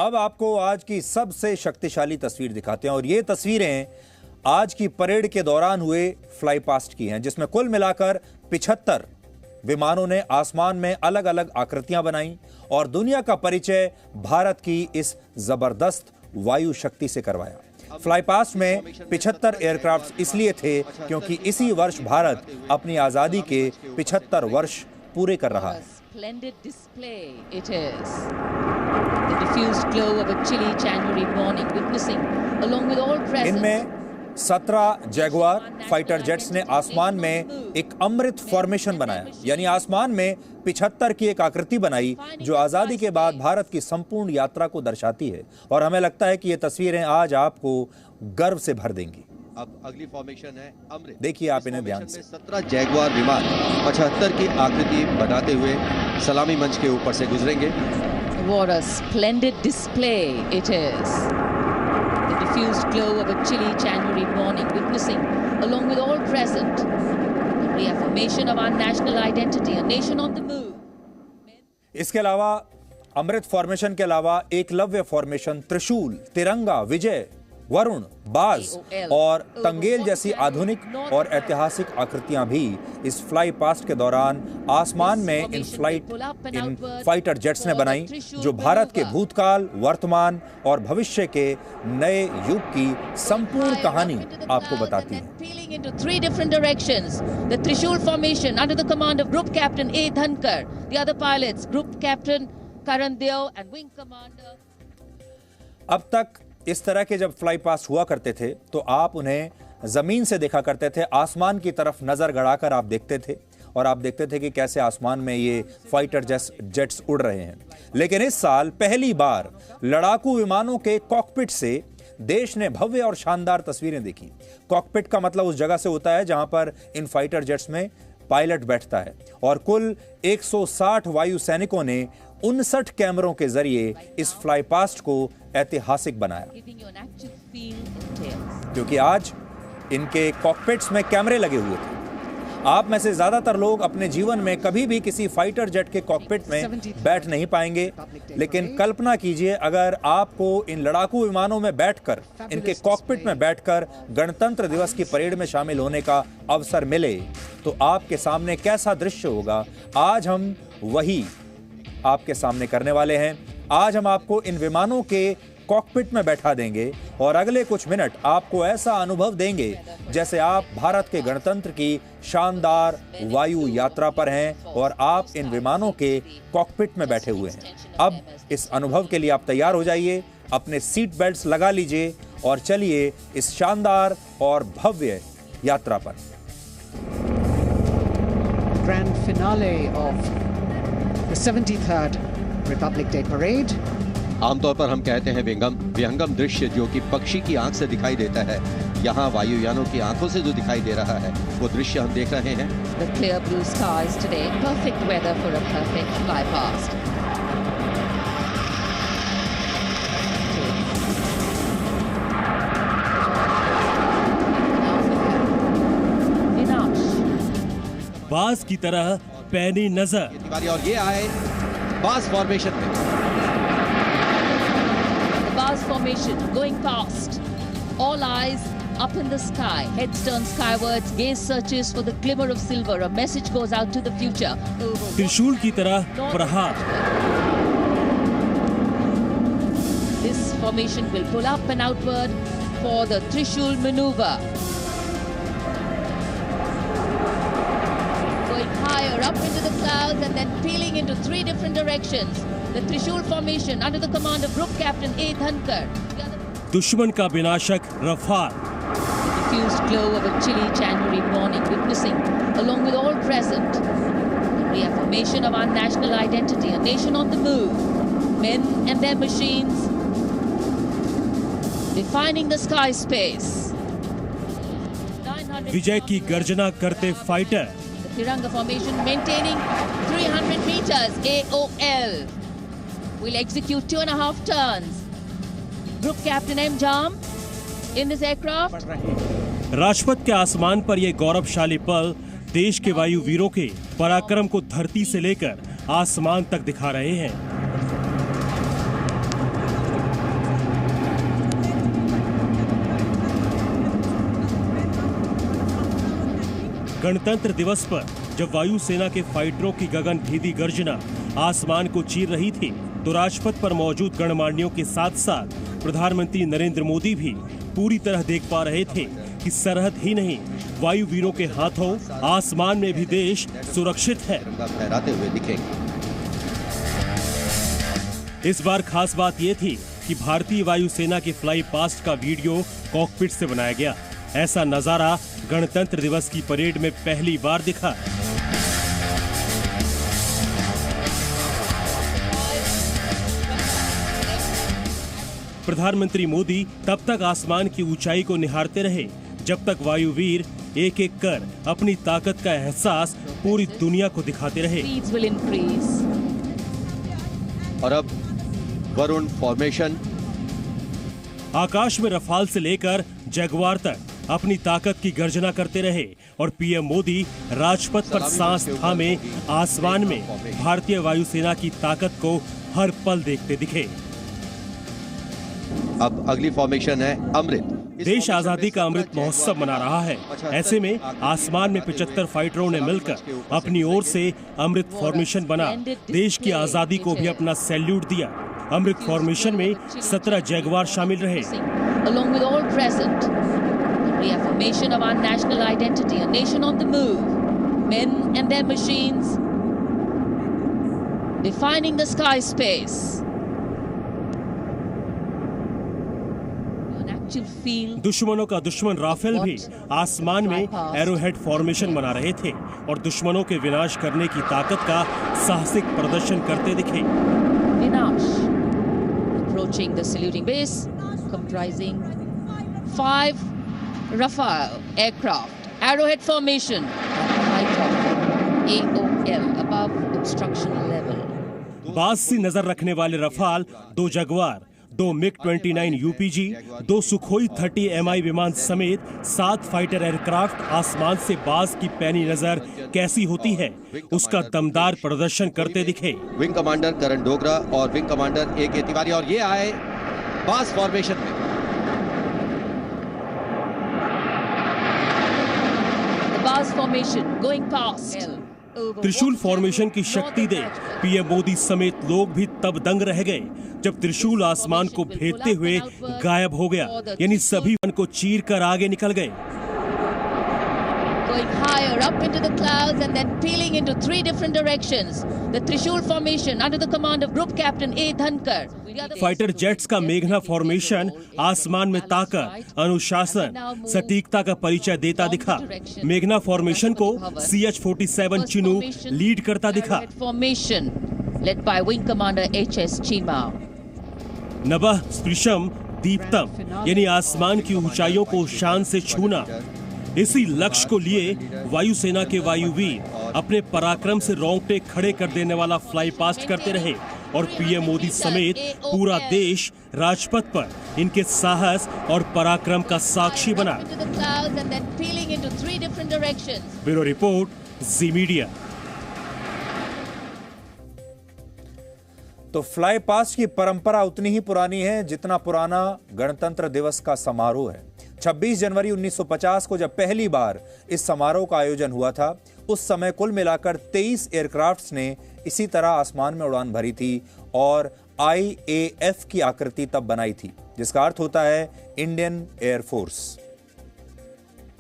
अब आपको आज की सबसे शक्तिशाली तस्वीर दिखाते हैं और ये तस्वीरें आज की परेड के दौरान हुए फ्लाई पास्ट की हैं, जिसमें कुल मिलाकर 75 विमानों ने आसमान में अलग अलग आकृतियां बनाई और दुनिया का परिचय भारत की इस जबरदस्त वायु शक्ति से करवाया। फ्लाई पास्ट में 75 एयरक्राफ्ट इसलिए थे क्योंकि इसी वर्ष भारत अपनी आजादी के 75 वर्ष पूरे कर रहा है। Splendid display it is. The diffused glow of a chilly January morning, witnessing along with all present. इनमें 17 जैगुआर फाइटर जेट्स ने आसमान में एक अमृत फॉर्मेशन बनाया, यानी आसमान में 75 की एक आकृति बनाई जो आजादी के बाद भारत की संपूर्ण यात्रा को दर्शाती है। और हमें लगता है कि ये तस्वीरें आज आपको गर्व से भर देंगी। अब अगली फॉर्मेशन है अमृत। देखिए आप इन्हें ध्यान से। 17 जैगुआर विमान 75 की आकृति बनाते हुए सलामी मंच के ऊपर से गुजरेंगे। What a splendid display it is. The diffused glow of a chilly January morning, witnessing along with all present the reaffirmation of our national identity, a nation on the move. इसके अलावा अमृत फॉर्मेशन के अलावा Eklavya formation, त्रिशूल, तिरंगा, विजय, वरुण, बाज और तंगेल जैसी आधुनिक और ऐतिहासिक आकृतियां भी इस फ्लाई पास्ट के दौरान आसमान में इन फाइटर जेट्स ने बनाई, जो भारत के भूतकाल, वर्तमान और भविष्य के नए युग की संपूर्ण कहानी आपको बताती है। Into three different directions. The Trishul formation under the command of Group Captain A. Dhankar, the other pilots Group Captain Karan Deo and Wing Commander. अब तक इस तरह के जब फ्लाई पास्ट हुआ करते थे तो आप उन्हें जमीन से देखा करते थे, आसमान की तरफ नजर गड़ाकर आप देखते थे और आप देखते थे कि कैसे आसमान में ये फाइटर जेट्स उड़ रहे हैं। लेकिन इस साल पहली बार लड़ाकू विमानों के कॉकपिट से देश ने भव्य और शानदार तस्वीरें देखी। कॉकपिट का मतलब उस जगह से होता है जहां पर इन फाइटर जेट्स में पायलट बैठता है और कुल 160 वायु सैनिकों ने 59 कैमरों के जरिए इस फ्लाई पास्ट को ऐतिहासिक बनाया, क्योंकि आज इनके कॉकपिट्स में कैमरे लगे हुए थे। आप में से ज्यादातर लोग अपने जीवन में कभी भी किसी फाइटर जेट के कॉकपिट में बैठ नहीं पाएंगे, लेकिन कल्पना कीजिए अगर आपको इन लड़ाकू विमानों में बैठकर, इनके कॉकपिट में बैठकर गणतंत्र दिवस की परेड में शामिल होने का अवसर मिले तो आपके सामने कैसा दृश्य होगा। आज हम वही आपके सामने करने वाले हैं। आज हम आपको इन विमानों के कॉकपिट में बैठा देंगे और अगले कुछ मिनट आपको ऐसा अनुभव देंगे जैसे आप भारत के गणतंत्र की शानदार वायु यात्रा पर हैं और आप इन विमानों के कॉकपिट में बैठे हुए हैं। अब इस अनुभव के लिए आप तैयार हो जाइए, अपने सीट बेल्ट्स लगा लीजिए और चलिए इस शानदार और भव्य यात्रा पर। Grand finale of the 73rd Republic Day Parade. आमतौर पर हम कहते हैं विहंगम दृश्य जो कि पक्षी की आंख से दिखाई देता है। यहाँ वायुयानों की आंखों से जो दिखाई दे रहा है वो दृश्य हम देख रहे हैं। The clear blue skies today, perfect weather for a perfect fly past. बाज की तरह पैनी नजर और ये आए बाज फॉर्मेशन में। Bars formation going past. All eyes up in the sky. Heads turned skywards. Gaze searches for the glimmer of silver. A message goes out to the future. त्रिशूल की तरह प्रहार। This formation will pull up and outward for the Trishul maneuver. Going higher up into the clouds and then peeling into three different directions. The Trishul formation under the command of Group Captain A. Dhankar. दुश्मन का विनाशक Rafale. The diffused glow of a chilly January morning, witnessing along with all present the reaffirmation of our national identity, a nation on the move. Men and their machines defining the sky space. विजय की गर्जना करते fighter. The Tiranga formation maintaining 300 meters AOL. Will execute 2.5 turns. Group Captain M. Jam in this aircraft. Rajpath के आसमान पर यह गौरवशाली पल देश के वायु वीरों के पराक्रम को धरती से लेकर आसमान तक दिखा रहे हैं। गणतंत्र दिवस पर जब वायुसेना के फाइटरों की गगनभेदी गर्जना आसमान को चीर रही थी, तो राजपथ पर मौजूद गणमान्यों के साथ साथ प्रधानमंत्री नरेंद्र मोदी भी पूरी तरह देख पा रहे थे कि सरहद ही नहीं, वायु वीरों के हाथों आसमान में भी देश सुरक्षित है। फहराते हुए दिखेंगे। इस बार खास बात यह थी कि भारतीय वायुसेना के फ्लाई पास्ट का वीडियो कॉकपिट से बनाया गया। ऐसा नजारा गणतंत्र दिवस की परेड में पहली बार दिखा। प्रधानमंत्री मोदी तब तक आसमान की ऊंचाई को निहारते रहे जब तक वायुवीर एक एक कर अपनी ताकत का एहसास पूरी दुनिया को दिखाते रहे। और अब वरुण फॉर्मेशन। आकाश में रफाल से लेकर जगुआर तक अपनी ताकत की गर्जना करते रहे और पीएम मोदी राजपथ पर सांस थामे आसमान में भारतीय वायुसेना की ताकत को हर पल देखते दिखे। अब अगली फॉर्मेशन है अमृत। देश आजादी का अमृत महोत्सव मना रहा है। ऐसे में आसमान में 75 फाइटरों ने मिलकर अपनी ओर से अमृत फॉर्मेशन बना देश की आजादी को भी अपना सैल्यूट दिया। अमृत फॉर्मेशन में 17 जगुआर शामिल रहे। Along with all present, the reaffirmation of our national identity, a nation on the move, men and their machines, defining the sky space. दुश्मनों का दुश्मन राफेल भी आसमान में एरोहेड फॉर्मेशन बना रहे थे और दुश्मनों के विनाश करने की ताकत का साहसिक प्रदर्शन करते दिखे। विनाश approaching the saluting base, comprising 5 Rafale aircraft, arrowhead formation at the height of AOL, above obstruction level. बाज सी नजर रखने वाले Rafale, 2 Jaguar, 2 MiG-29 UPG, 2 Sukhoi 30 MI विमान समेत 7 फाइटर एयरक्राफ्ट आसमान से बाज की पैनी नजर कैसी होती है उसका दमदार प्रदर्शन करते दिखे। विंग कमांडर करण डोगरा और विंग कमांडर AK तिवारी, और ये आए बाज फॉर्मेशन में। The Baz formation going past. त्रिशूल फॉर्मेशन की शक्ति दे पीएम मोदी समेत लोग भी तब दंग रह गए जब त्रिशूल आसमान को भेदते हुए गायब हो गया, यानी सभी को चीर कर आगे निकल गए। Going higher up into the clouds and then peeling into 3 different directions. The Trishul formation under the command of Group Captain A. Dhankar. Fighter jets का मेघना फॉर्मेशन आसमान में ताकत, अनुशासन, सटीकता का परिचय देता दिखा। मेघना फॉर्मेशन को CH-47 चिनूक लीड करता दिखा। Formation led by Wing Commander HS Chima. नभः स्पृशम Deeptam, यानी आसमान की ऊंचाइयों को शान से छूना। इसी लक्ष्य को लिए वायुसेना के वायुवीर अपने पराक्रम से रोंगटे खड़े कर देने वाला फ्लाई पास्ट करते रहे और पीएम मोदी समेत पूरा देश राजपथ पर इनके साहस और पराक्रम का साक्षी बना। ब्यूरो रिपोर्ट, जी मीडिया। तो फ्लाई पास्ट की परंपरा उतनी ही पुरानी है जितना पुराना गणतंत्र दिवस का समारोह है। 26 जनवरी 1950 को जब पहली बार इस समारोह का आयोजन हुआ था, उस समय कुल मिलाकर 23 एयरक्राफ्ट्स ने इसी तरह आसमान में उड़ान भरी थी और IAF की आकृति तब बनाई थी, जिसका अर्थ होता है इंडियन एयरफोर्स।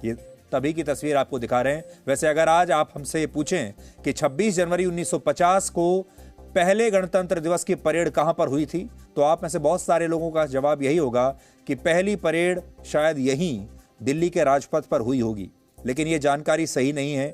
ये तभी की तस्वीर आपको दिखा रहे हैं। वैसे अगर आज आप हमसे पूछें कि 26 जनवरी 1950 को पहले गणतंत्र दिवस की परेड कहां पर हुई थी, तो आप में से बहुत सारे लोगों का जवाब यही होगा कि पहली परेड शायद यहीं दिल्ली के राजपथ पर हुई होगी। लेकिन यह जानकारी सही नहीं है।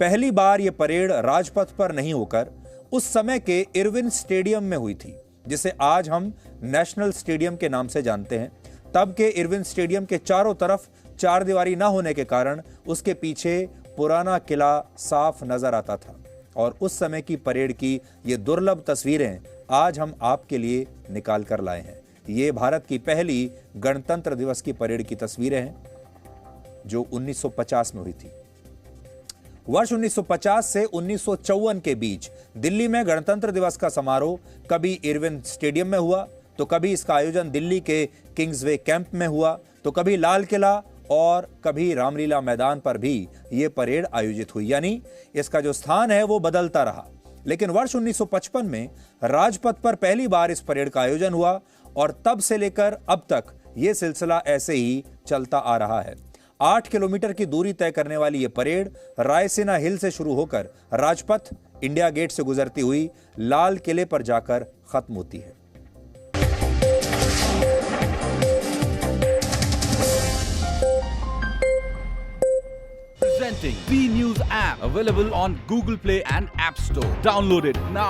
पहली बार यह परेड राजपथ पर नहीं होकर उस समय के इरविन स्टेडियम में हुई थी, जिसे आज हम नेशनल स्टेडियम के नाम से जानते हैं। तब के इरविन स्टेडियम के चारों तरफ चारदीवारी न होने के कारण उसके पीछे पुराना किला साफ नजर आता था और उस समय की परेड की ये दुर्लभ तस्वीरें आज हम आपके लिए निकाल कर लाए हैं। ये भारत की पहली गणतंत्र दिवस की परेड की तस्वीरें हैं जो 1950 में हुई थी। वर्ष 1950 से 1954 के बीच दिल्ली में गणतंत्र दिवस का समारोह कभी इरविन स्टेडियम में हुआ, तो कभी इसका आयोजन दिल्ली के किंग्सवे कैंप में हुआ, तो कभी लाल किला और कभी रामलीला मैदान पर भी ये परेड आयोजित हुई, यानी इसका जो स्थान है वो बदलता रहा। लेकिन वर्ष 1955 में राजपथ पर पहली बार इस परेड का आयोजन हुआ और तब से लेकर अब तक ये सिलसिला ऐसे ही चलता आ रहा है। 8 किलोमीटर की दूरी तय करने वाली ये परेड रायसीना हिल से शुरू होकर राजपथ, इंडिया गेट से गुजरती हुई लाल किले पर जाकर खत्म होती है। Presenting B News app, available on Google Play and App Store. Download it now.